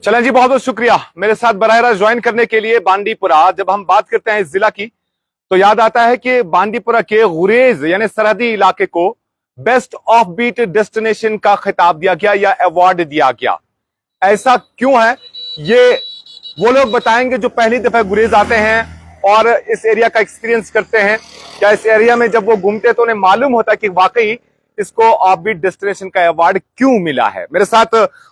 चलें जी, बहुत बहुत शुक्रिया मेरे साथ बराह रास्त ज्वाइन करने के लिए। बांडीपुरा, जब हम बात करते हैं इस जिला की तो याद आता है कि बांडीपुरा के गुरेज यानी सरहदी इलाके को बेस्ट ऑफ बीट डेस्टिनेशन का खिताब दिया गया या अवार्ड दिया गया। ऐसा क्यों है ये वो लोग बताएंगे जो पहली दफा गुरेज आते हैं और इस एरिया का एक्सपीरियंस करते हैं। क्या इस एरिया में जब वो घूमते हैं तो उन्हें मालूम होता है कि वाकई इसको ऑफ बीट डेस्टिनेशन का अवार्ड क्यों मिला है। मेरे साथ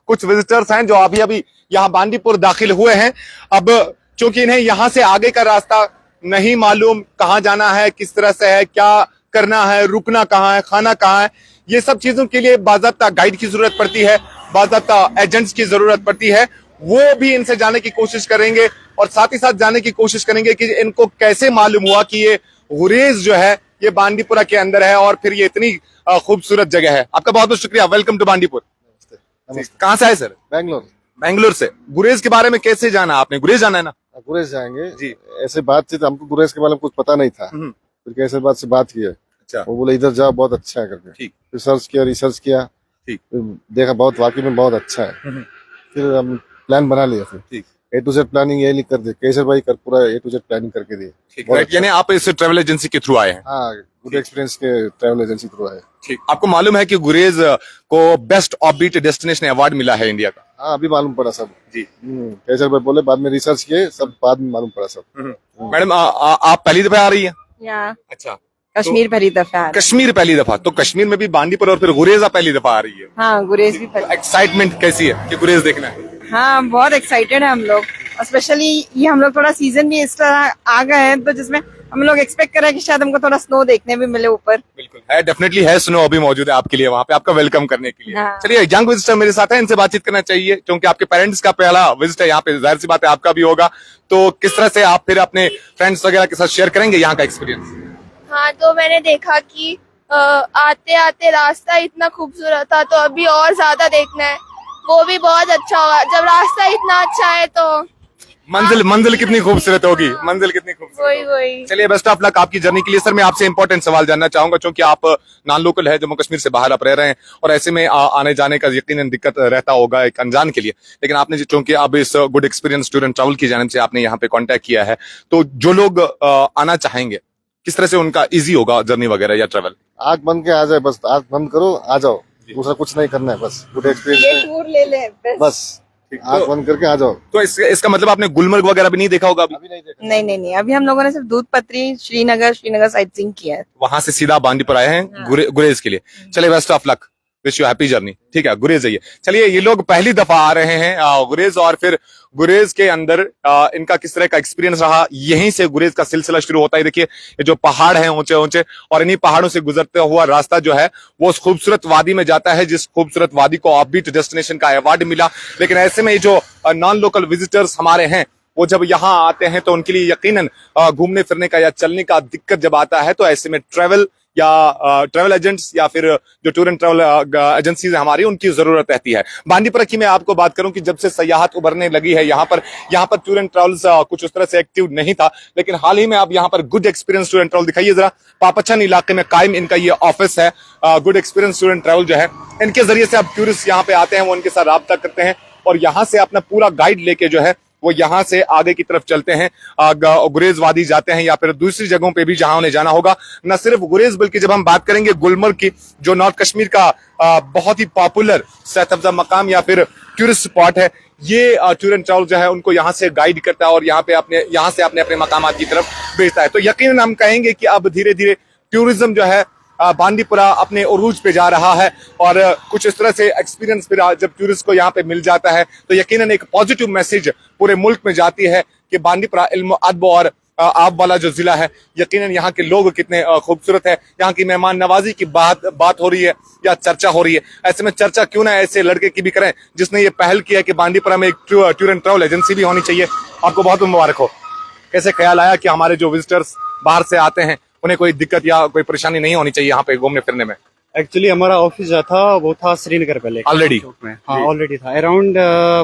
कुछ विजिटर्स हैं जो अभी अभी यहाँ बांडीपुर दाखिल हुए हैं। अब चूंकि इन्हें यहां से आगे का रास्ता नहीं मालूम, कहां जाना है, किस तरह से है, क्या करना है, रुकना कहां है, खाना कहां है, ये सब चीजों के लिए बाज़ाब्ता गाइड की जरूरत पड़ती है, बाज़ाब्ता एजेंट्स की जरूरत पड़ती है। वो भी इनसे जाने की कोशिश करेंगे और साथ ही साथ जाने की कोशिश करेंगे कि इनको कैसे मालूम हुआ कि ये गुरेज जो है ये बांडीपुरा के अंदर है और फिर ये इतनी खूबसूरत जगह है। आपका बहुत बहुत शुक्रिया। Welcome to Bandipur. कहाँ से आए सर? बैंगलोर से। गुरेज के बारे में कैसे जाना आपने? गुरेज जाना है ना? गुरेज जाएंगे जी। ऐसे बातचीत, हमको गुरेज के बारे में कुछ पता नहीं था, फिर कैसे बात से बात की है। अच्छा। वो बोले इधर जाओ, बहुत अच्छा है करके। ठीक। रिसर्च किया ठीक, देखा बहुत वाकई में बहुत अच्छा है। फिर हम प्लान बना लिया। फिर ठीक, A to Z प्लानिंग ये लिख कर दे, केसर भाई कर पूरा A to Z प्लानिंग करके दिए। अच्छा। यानी आप इस ट्रेवल एजेंसी के थ्रू आए हैं? हाँ, गुड एक्सपीरियंस के ट्रेवल एजेंसी थ्रू आए। ठीक। आपको मालूम है कि गुरेज को best offbeat destination award मिला है इंडिया का? हाँ, अभी मालूम पड़ा सब जी। केसर भाई बोले, बाद में रिसर्च किए, सब बाद में मालूम पड़ा सब। मैडम आप पहली दफा आ रही है? अच्छा, कश्मीर पहली दफा। कश्मीर पहली दफा? तो कश्मीर में भी बांडीपुर और फिर गुरेज पहली दफा आ रही है? हाँ, गुरेज भी पहली। एक्साइटमेंट कैसी है कि गुरेज देखना है? हाँ, बहुत एक्साइटेड है हम लोग, स्पेशली ये हम लोग थोड़ा सीजन भी इस तरह आ गए हैं तो जिसमें हम लोग एक्सपेक्ट कर रहे हैं कि शायद हमको थोड़ा स्नो देखने भी मिले ऊपर। बिल्कुल है, डेफिनेटली है, स्नो अभी मौजूद है आपके लिए वहाँ पे, आपका वेलकम करने के लिए। हाँ। चलिए, यंग विजिटर मेरे साथ है, इनसे बातचीत करना चाहिए क्योंकि आपके पेरेंट्स का पहला विजिट है यहाँ पे, जाहिर सी बात है आपका भी होगा। तो किस तरह से आप फिर अपने फ्रेंड्स वगैरह के साथ शेयर करेंगे यहाँ का एक्सपीरियंस? हाँ, तो मैंने देखा कि आते आते रास्ता इतना खूबसूरत था, तो अभी और ज्यादा देखना है, वो भी बहुत अच्छा होगा। जब रास्ता इतना अच्छा है तो मंजिल कितनी खूबसूरत होगी, मंजिल कितनी खूबसूरत। वही। चलिए, बेस्ट ऑफ लक आपकी जर्नी के लिए। सर, मैं आपसे इंपॉर्टेंट सवाल जानना चाहूंगा क्योंकि आप नॉन लोकल है, जम्मू कश्मीर से बाहर आप रह रहे हैं और ऐसे में आने जाने का यकीनन दिक्कत रहता होगा एक अनजान के लिए। लेकिन आपने चूंकि अब इस गुड एक्सपीरियंस स्टूडेंट ट्रैवल की जानिब से आपने यहाँ पे कॉन्टेक्ट किया है, तो जो लोग आना चाहेंगे किस तरह से उनका ईजी होगा जर्नी वगैरह या ट्रैवल? आंख बंद के आ जाए, बस आंख बंद करो, आ जाओ, दूसरा कुछ नहीं करना है, बस गुड एक्सपीरियंस टूर ले ले बस, आंख बंद करके आ जाओ। तो इसका मतलब आपने गुलमर्ग वगैरह भी नहीं देखा होगा अभी? नहीं देखा। नहीं, अभी हम लोगों ने सिर्फ दूध पत्री, श्रीनगर साइट सीइंग किया है। वहां से सीधा बांडीपुर आए हैं। हाँ। गुरेज के लिए। चलिए, best of luck, wish you happy journey. ठीक है, गुरेज जाइए। चलिए, ये लोग पहली दफा आ रहे हैं गुरेज और फिर गुरेज के अंदर इनका किस तरह का एक्सपीरियंस रहा, यहीं से गुरेज का सिलसिला शुरू होता है। देखिए, ये जो पहाड़ हैं ऊंचे ऊंचे और इन्हीं पहाड़ों से गुजरते हुआ रास्ता जो है वो उस खूबसूरत वादी में जाता है, जिस खूबसूरत वादी को ऑफ बीट डेस्टिनेशन का अवार्ड मिला। लेकिन ऐसे में जो नॉन लोकल विजिटर्स हमारे हैं वो जब यहाँ आते हैं तो उनके लिए यकीनन घूमने फिरने का या चलने का दिक्कत जब आता है तो ऐसे में ट्रेवल एजेंट्स या फिर जो टूर एंड ट्रैवल एजेंसीज हमारी, उनकी जरूरत रहती है। बांडीपुरा की मैं आपको बात करूं कि जब से सयाहत उभरने लगी है यहाँ पर टूर एंड ट्रैवल्स कुछ उस तरह से एक्टिव नहीं था, लेकिन हाल ही में आप यहाँ पर good experience tour and travel दिखाइए जरा। पापचन इलाके में कायम इनका ये ऑफिस है। Good experience tour and travel जो है, इनके जरिए से आप टूरिस्ट यहाँ पे आते हैं, वो उनके साथ राब्ता करते हैं और यहाँ से अपना पूरा गाइड लेके जो है वो यहाँ से आगे की तरफ चलते हैं, गुरेज वादी जाते हैं या फिर दूसरी जगहों पे भी जहां उन्हें जाना होगा। न सिर्फ गुरेज बल्कि जब हम बात करेंगे गुलमर्ग की, जो नॉर्थ कश्मीर का बहुत ही पॉपुलर सेहतअफ़ज़ा मकाम या फिर टूरिस्ट स्पॉट है, ये टूर एंड ट्रैवल जो है उनको यहाँ से गाइड करता है और यहाँ से अपने मकामात की तरफ भेजता है। तो यकीनन हम कहेंगे कि अब धीरे धीरे टूरिज्म जो है बांडीपुरा अपने उरूज पे जा रहा है और कुछ इस तरह से एक्सपीरियंस फिर जब टूरिस्ट को यहाँ पे मिल जाता है तो यकीनन एक पॉजिटिव मैसेज पूरे मुल्क में जाती है कि बांडीपुरा इल्म अदब और आब वाला जो जिला है, यकीनन यहाँ के लोग कितने खूबसूरत है, यहाँ की मेहमान नवाजी की बात हो रही है या चर्चा हो रही है। ऐसे में चर्चा क्यों ना ऐसे लड़के की भी करें जिसने ये पहल किया कि बांडीपुरा में एक टूर एंड ट्रैवल एजेंसी भी होनी चाहिए। आपको बहुत मुबारक हो। कैसे ख्याल आया कि हमारे जो विजिटर्स बाहर से आते हैं उन्हें कोई दिक्कत या कोई परेशानी नहीं होनी चाहिए यहाँ पे घूमने फिरने में? एक्चुअली हमारा ऑफिस जो था वो था श्रीनगर पहले ऑलरेडी में। हाँ, ऑलरेडी था। अराउंड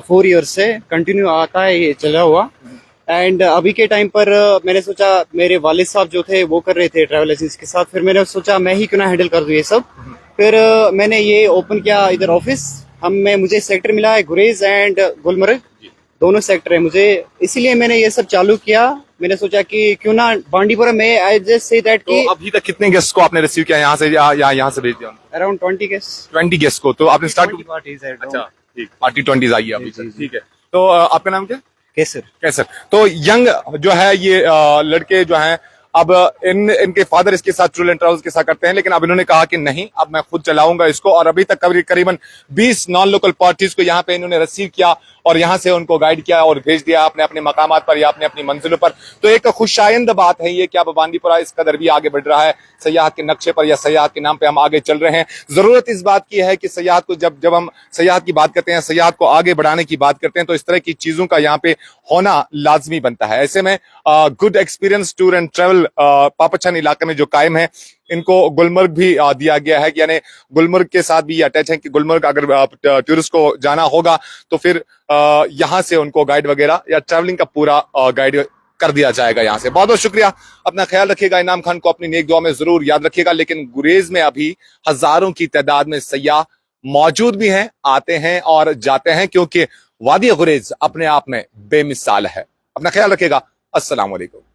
4 ईयर्स से कंटिन्यू आता है ये चला हुआ। एंड अभी के टाइम पर मैंने सोचा, मेरे वालिद साहब जो थे वो कर रहे थे ट्रैवल एजेंसी के साथ, फिर मैंने सोचा मैं ही क्यों ना हैंडल कर दूं ये सब। फिर मैंने ये ओपन किया इधर ऑफिस। मुझे सेक्टर मिला है गुरेज एंड गुलमर्ग। दोनों सेक्टर है मुझे, इसीलिए मैंने ये सब चालू किया। मैंने सोचा कि क्यों ना बांडीपुरा में आई जस्ट से दैट तो कि अभी तक कितने गेस्ट को आपने रिसीव किया यहाँ से या यहाँ से भेज दिया? अराउंड 20 गेस्ट 20 गेस्ट को। तो आपने स्टार्ट पार्टीज है। अच्छा ठीक, पार्टी 20 आई है अभी जी, तक, जी। ठीक है। तो आपका नाम क्या? केसर। कैसर। तो यंग जो है ये लड़के जो हैं, अब इनके फादर इसके साथ टूर एंड ट्रैवल्स के साथ करते हैं, लेकिन अब इन्होंने कहा कि नहीं, अब मैं खुद चलाऊंगा इसको। और अभी तक करीबन 20 नॉन लोकल पार्टीज को यहाँ पे इन्होंने रिसीव किया और यहाँ से उनको गाइड किया और भेज दिया अपने अपने मकामात पर या अपने अपनी मंजिलों पर। तो एक खुशाइंद बात है ये कि अब बांदीपुरा इस कदर भी आगे बढ़ रहा है, सयाहत के नक्शे पर या सयाहत के नाम पे हम आगे चल रहे हैं। जरूरत इस बात की है कि सयाहत को जब हम सयाहत की बात करते हैं, सयाहत को आगे बढ़ाने की बात करते हैं, तो इस तरह की चीजों का यहाँ पे होना लाजमी बनता है। ऐसे में good experience tour and travel पापछान इलाके में जो कायम है, इनको गुलमर्ग भी दिया गया है, यानी गुलमर्ग के साथ भी अटैच है कि गुलमर्ग अगर टूरिस्ट को जाना होगा तो फिर यहाँ से उनको गाइड वगैरह या ट्रैवलिंग का पूरा गाइड कर दिया जाएगा यहाँ से। बहुत बहुत शुक्रिया, अपना ख्याल रखिएगा। इनाम खान को अपनी नेक दुआ में जरूर याद रखिएगा। लेकिन गुरेज में अभी हजारों की तादाद में सयाह मौजूद भी हैं, आते हैं और जाते हैं, क्योंकि वादी गुरेज अपने आप में बेमिसाल है। अपना ख्याल रखिएगा। अस्सलाम वालेकुम।